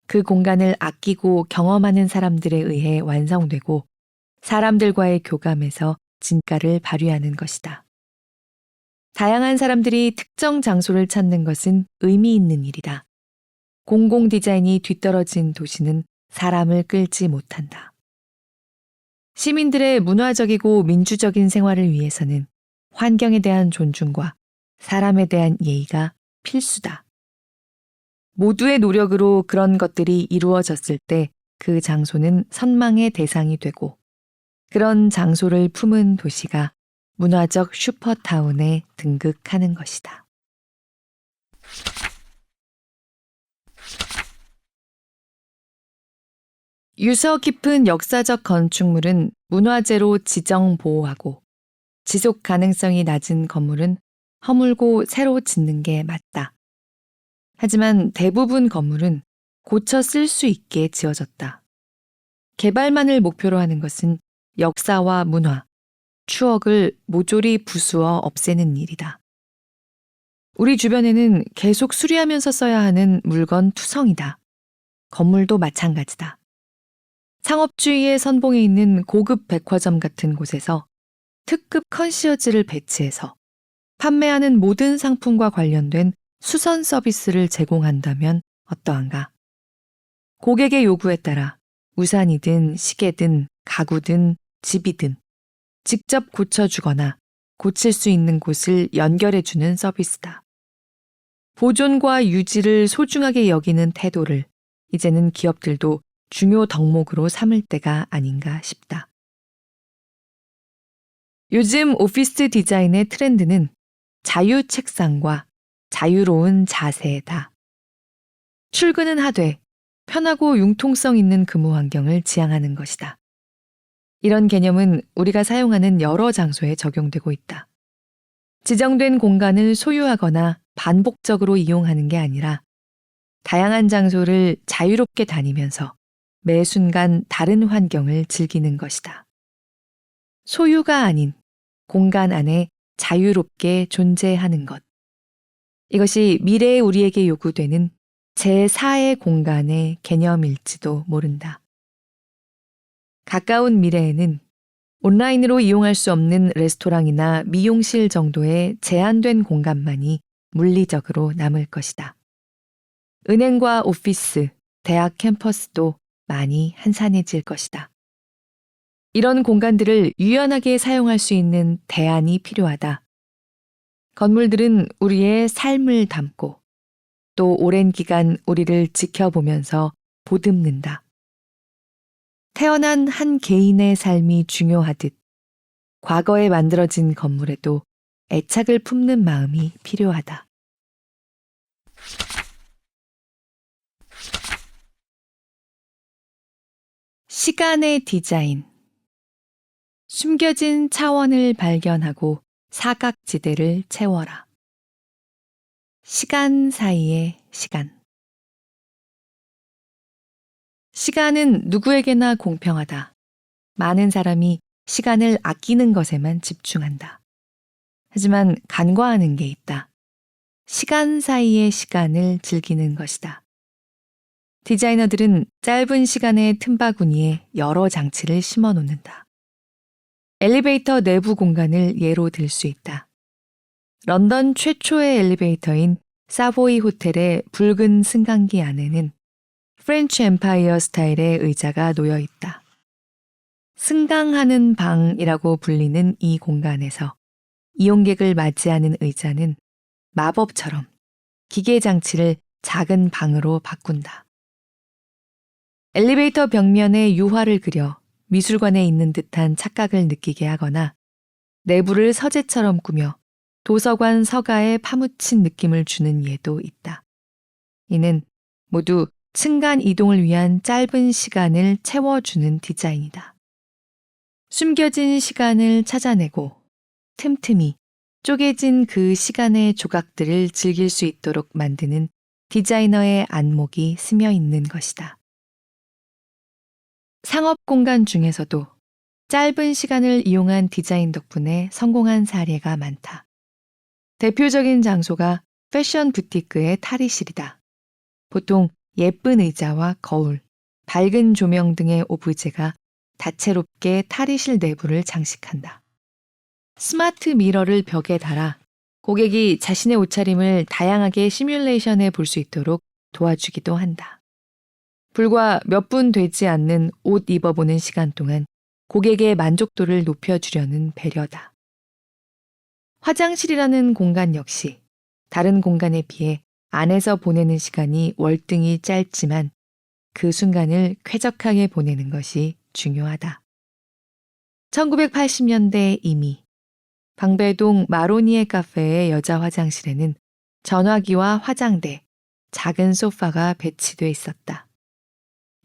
A: 그 공간을 아끼고 경험하는 사람들에 의해 완성되고 사람들과의 교감에서 진가를 발휘하는 것이다. 다양한 사람들이 특정 장소를 찾는 것은 의미 있는 일이다. 공공 디자인이 뒤떨어진 도시는 사람을 끌지 못한다. 시민들의 문화적이고 민주적인 생활을 위해서는 환경에 대한 존중과 사람에 대한 예의가 필수다. 모두의 노력으로 그런 것들이 이루어졌을 때 그 장소는 선망의 대상이 되고 그런 장소를 품은 도시가 문화적 슈퍼타운에 등극하는 것이다. 유서 깊은 역사적 건축물은 문화재로 지정 보호하고 지속 가능성이 낮은 건물은 허물고 새로 짓는 게 맞다. 하지만 대부분 건물은 고쳐 쓸 수 있게 지어졌다. 개발만을 목표로 하는 것은 역사와 문화, 추억을 모조리 부수어 없애는 일이다. 우리 주변에는 계속 수리하면서 써야 하는 물건 투성이다. 건물도 마찬가지다. 상업주의의 선봉에 있는 고급 백화점 같은 곳에서 특급 컨시어지를 배치해서 판매하는 모든 상품과 관련된 수선 서비스를 제공한다면 어떠한가? 고객의 요구에 따라 우산이든 시계든 가구든 집이든 직접 고쳐주거나 고칠 수 있는 곳을 연결해주는 서비스다. 보존과 유지를 소중하게 여기는 태도를 이제는 기업들도 중요 덕목으로 삼을 때가 아닌가 싶다. 요즘 오피스 디자인의 트렌드는 자유 책상과 자유로운 자세다. 출근은 하되 편하고 융통성 있는 근무 환경을 지향하는 것이다. 이런 개념은 우리가 사용하는 여러 장소에 적용되고 있다. 지정된 공간을 소유하거나 반복적으로 이용하는 게 아니라 다양한 장소를 자유롭게 다니면서 매 순간 다른 환경을 즐기는 것이다. 소유가 아닌 공간 안에 자유롭게 존재하는 것. 이것이 미래의 우리에게 요구되는 제4의 공간의 개념일지도 모른다. 가까운 미래에는 온라인으로 이용할 수 없는 레스토랑이나 미용실 정도의 제한된 공간만이 물리적으로 남을 것이다. 은행과 오피스, 대학 캠퍼스도 많이 한산해질 것이다. 이런 공간들을 유연하게 사용할 수 있는 대안이 필요하다. 건물들은 우리의 삶을 담고 또 오랜 기간 우리를 지켜보면서 보듬는다. 태어난 한 개인의 삶이 중요하듯 과거에 만들어진 건물에도 애착을 품는 마음이 필요하다. 시간의 디자인. 숨겨진 차원을 발견하고 사각지대를 채워라. 시간 사이의 시간. 시간은 누구에게나 공평하다. 많은 사람이 시간을 아끼는 것에만 집중한다. 하지만 간과하는 게 있다. 시간 사이의 시간을 즐기는 것이다. 디자이너들은 짧은 시간의 틈바구니에 여러 장치를 심어 놓는다. 엘리베이터 내부 공간을 예로 들 수 있다. 런던 최초의 엘리베이터인 사보이 호텔의 붉은 승강기 안에는 프렌치 엠파이어 스타일의 의자가 놓여 있다. 승강하는 방이라고 불리는 이 공간에서 이용객을 맞이하는 의자는 마법처럼 기계 장치를 작은 방으로 바꾼다. 엘리베이터 벽면에 유화를 그려 미술관에 있는 듯한 착각을 느끼게 하거나 내부를 서재처럼 꾸며 도서관 서가에 파묻힌 느낌을 주는 예도 있다. 이는 모두 층간 이동을 위한 짧은 시간을 채워주는 디자인이다. 숨겨진 시간을 찾아내고 틈틈이 쪼개진 그 시간의 조각들을 즐길 수 있도록 만드는 디자이너의 안목이 스며 있는 것이다. 상업 공간 중에서도 짧은 시간을 이용한 디자인 덕분에 성공한 사례가 많다. 대표적인 장소가 패션 부티크의 탈의실이다. 보통 예쁜 의자와 거울, 밝은 조명 등의 오브제가 다채롭게 탈의실 내부를 장식한다. 스마트 미러를 벽에 달아 고객이 자신의 옷차림을 다양하게 시뮬레이션해 볼 수 있도록 도와주기도 한다. 불과 몇 분 되지 않는 옷 입어보는 시간 동안 고객의 만족도를 높여주려는 배려다. 화장실이라는 공간 역시 다른 공간에 비해 안에서 보내는 시간이 월등히 짧지만 그 순간을 쾌적하게 보내는 것이 중요하다. 1980년대 이미 방배동 마로니에 카페의 여자 화장실에는 전화기와 화장대, 작은 소파가 배치돼 있었다.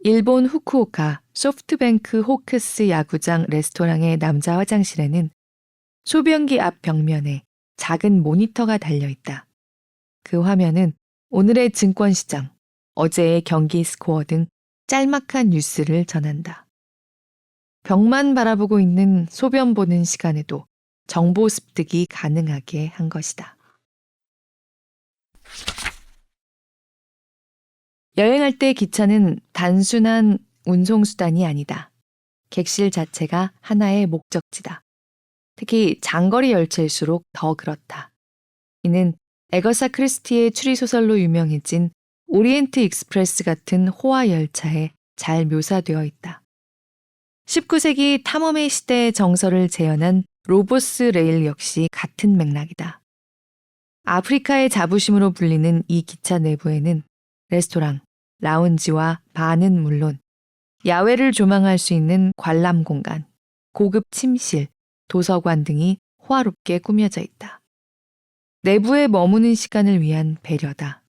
A: 일본 후쿠오카 소프트뱅크 호크스 야구장 레스토랑의 남자 화장실에는 소변기 앞 벽면에 작은 모니터가 달려있다. 그 화면은 오늘의 증권시장, 어제의 경기 스코어 등 짤막한 뉴스를 전한다. 벽만 바라보고 있는 소변 보는 시간에도 정보 습득이 가능하게 한 것이다. 여행할 때 기차는 단순한 운송수단이 아니다. 객실 자체가 하나의 목적지다. 특히 장거리 열차일수록 더 그렇다. 이는 에거사 크리스티의 추리소설로 유명해진 오리엔트 익스프레스 같은 호화 열차에 잘 묘사되어 있다. 19세기 탐험의 시대의 정서를 재현한 로보스 레일 역시 같은 맥락이다. 아프리카의 자부심으로 불리는 이 기차 내부에는 레스토랑, 라운지와 바는 물론 야외를 조망할 수 있는 관람 공간, 고급 침실, 도서관 등이 호화롭게 꾸며져 있다. 내부에 머무는 시간을 위한 배려다.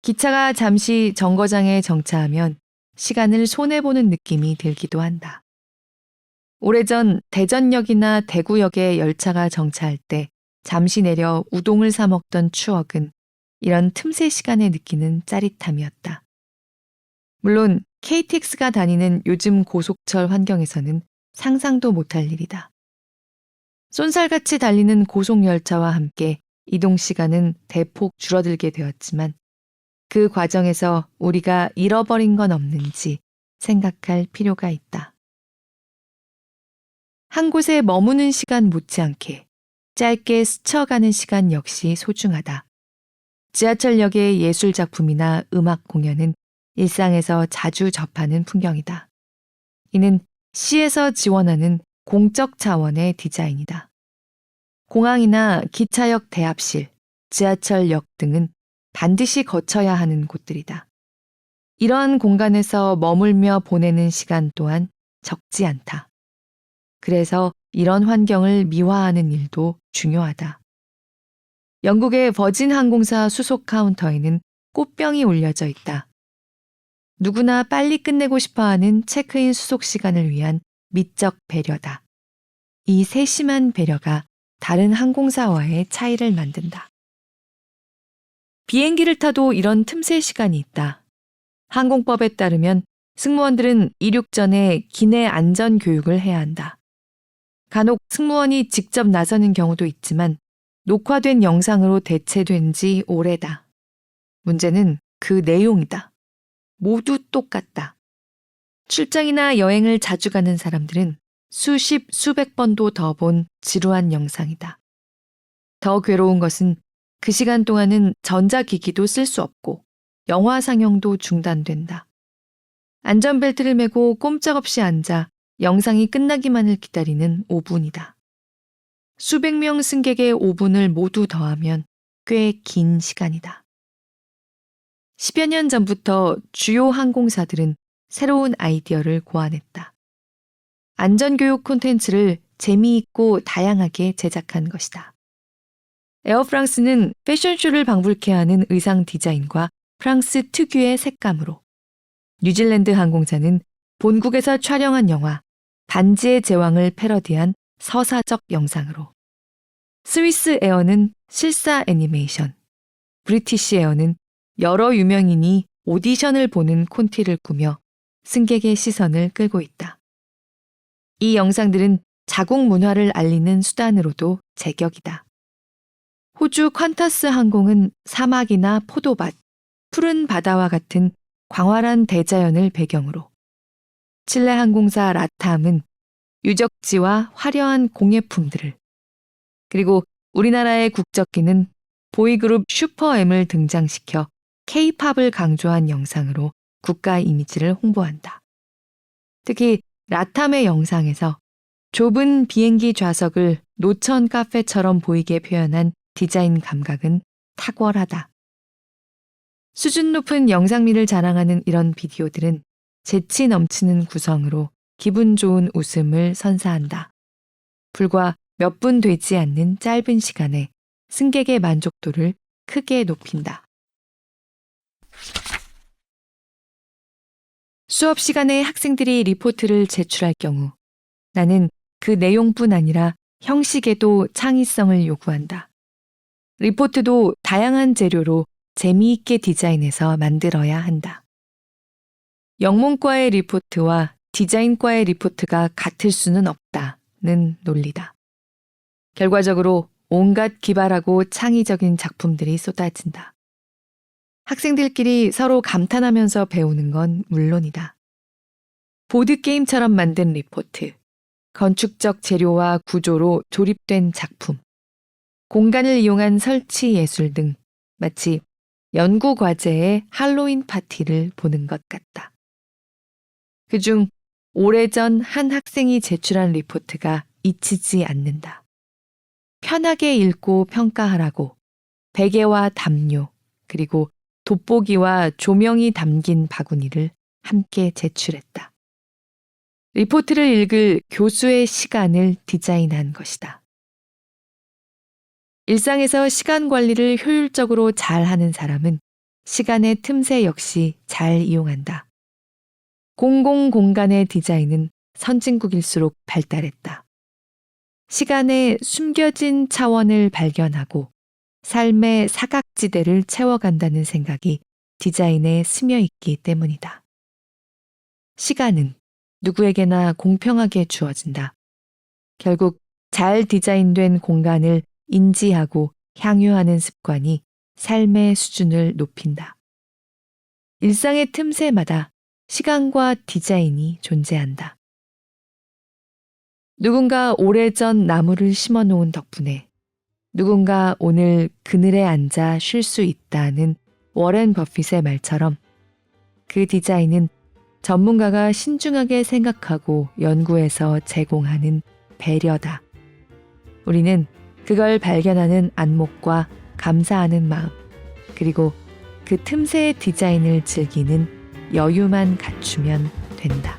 A: 기차가 잠시 정거장에 정차하면 시간을 손해보는 느낌이 들기도 한다. 오래전 대전역이나 대구역에 열차가 정차할 때 잠시 내려 우동을 사 먹던 추억은 이런 틈새 시간에 느끼는 짜릿함이었다. 물론 KTX가 다니는 요즘 고속철 환경에서는 상상도 못할 일이다. 쏜살같이 달리는 고속열차와 함께 이동 시간은 대폭 줄어들게 되었지만 그 과정에서 우리가 잃어버린 건 없는지 생각할 필요가 있다. 한 곳에 머무는 시간 못지않게 짧게 스쳐가는 시간 역시 소중하다. 지하철역의 예술 작품이나 음악 공연은 일상에서 자주 접하는 풍경이다. 이는 시에서 지원하는 공적 차원의 디자인이다. 공항이나 기차역 대합실, 지하철역 등은 반드시 거쳐야 하는 곳들이다. 이러한 공간에서 머물며 보내는 시간 또한 적지 않다. 그래서 이런 환경을 미화하는 일도 중요하다. 영국의 버진 항공사 수속 카운터에는 꽃병이 올려져 있다. 누구나 빨리 끝내고 싶어하는 체크인 수속 시간을 위한 미적 배려다. 이 세심한 배려가 다른 항공사와의 차이를 만든다. 비행기를 타도 이런 틈새 시간이 있다. 항공법에 따르면 승무원들은 이륙 전에 기내 안전 교육을 해야 한다. 간혹 승무원이 직접 나서는 경우도 있지만 녹화된 영상으로 대체된 지 오래다. 문제는 그 내용이다. 모두 똑같다. 출장이나 여행을 자주 가는 사람들은 수십, 수백 번도 더 본 지루한 영상이다. 더 괴로운 것은 그 시간 동안은 전자기기도 쓸 수 없고 영화 상영도 중단된다. 안전벨트를 매고 꼼짝없이 앉아 영상이 끝나기만을 기다리는 5분이다. 수백 명 승객의 5분을 모두 더하면 꽤 긴 시간이다. 10여 년 전부터 주요 항공사들은 새로운 아이디어를 고안했다. 안전교육 콘텐츠를 재미있고 다양하게 제작한 것이다. 에어프랑스는 패션쇼를 방불케 하는 의상 디자인과 프랑스 특유의 색감으로, 뉴질랜드 항공사는 본국에서 촬영한 영화 반지의 제왕을 패러디한 서사적 영상으로, 스위스 에어는 실사 애니메이션, 브리티시 에어는 여러 유명인이 오디션을 보는 콘티를 꾸며 승객의 시선을 끌고 있다. 이 영상들은 자국 문화를 알리는 수단으로도 제격이다. 호주 퀀타스 항공은 사막이나 포도밭, 푸른 바다와 같은 광활한 대자연을 배경으로, 칠레 항공사 라탐은 유적지와 화려한 공예품들을, 그리고 우리나라의 국적기는 보이그룹 슈퍼엠을 등장시켜 K-팝을 강조한 영상으로 국가 이미지를 홍보한다. 특히 라탐의 영상에서 좁은 비행기 좌석을 노천 카페처럼 보이게 표현한 디자인 감각은 탁월하다. 수준 높은 영상미를 자랑하는 이런 비디오들은 재치 넘치는 구성으로 기분 좋은 웃음을 선사한다. 불과 몇 분 되지 않는 짧은 시간에 승객의 만족도를 크게 높인다. 수업 시간에 학생들이 리포트를 제출할 경우 나는 그 내용뿐 아니라 형식에도 창의성을 요구한다. 리포트도 다양한 재료로 재미있게 디자인해서 만들어야 한다. 영문과의 리포트와 디자인과의 리포트가 같을 수는 없다는 논리다. 결과적으로 온갖 기발하고 창의적인 작품들이 쏟아진다. 학생들끼리 서로 감탄하면서 배우는 건 물론이다. 보드게임처럼 만든 리포트, 건축적 재료와 구조로 조립된 작품, 공간을 이용한 설치 예술 등 마치 연구과제의 할로윈 파티를 보는 것 같다. 그중 오래전 한 학생이 제출한 리포트가 잊히지 않는다. 편하게 읽고 평가하라고 베개와 담요, 그리고 돋보기와 조명이 담긴 바구니를 함께 제출했다. 리포트를 읽을 교수의 시간을 디자인한 것이다. 일상에서 시간 관리를 효율적으로 잘하는 사람은 시간의 틈새 역시 잘 이용한다. 공공공간의 디자인은 선진국일수록 발달했다. 시간의 숨겨진 차원을 발견하고 삶의 사각지대를 채워간다는 생각이 디자인에 스며 있기 때문이다. 시간은 누구에게나 공평하게 주어진다. 결국 잘 디자인된 공간을 인지하고 향유하는 습관이 삶의 수준을 높인다. 일상의 틈새마다 시간과 디자인이 존재한다. 누군가 오래전 나무를 심어 놓은 덕분에 누군가 오늘 그늘에 앉아 쉴 수 있다는 워렌 버핏의 말처럼 그 디자인은 전문가가 신중하게 생각하고 연구해서 제공하는 배려다. 우리는 그걸 발견하는 안목과 감사하는 마음, 그리고 그 틈새의 디자인을 즐기는 여유만 갖추면 된다.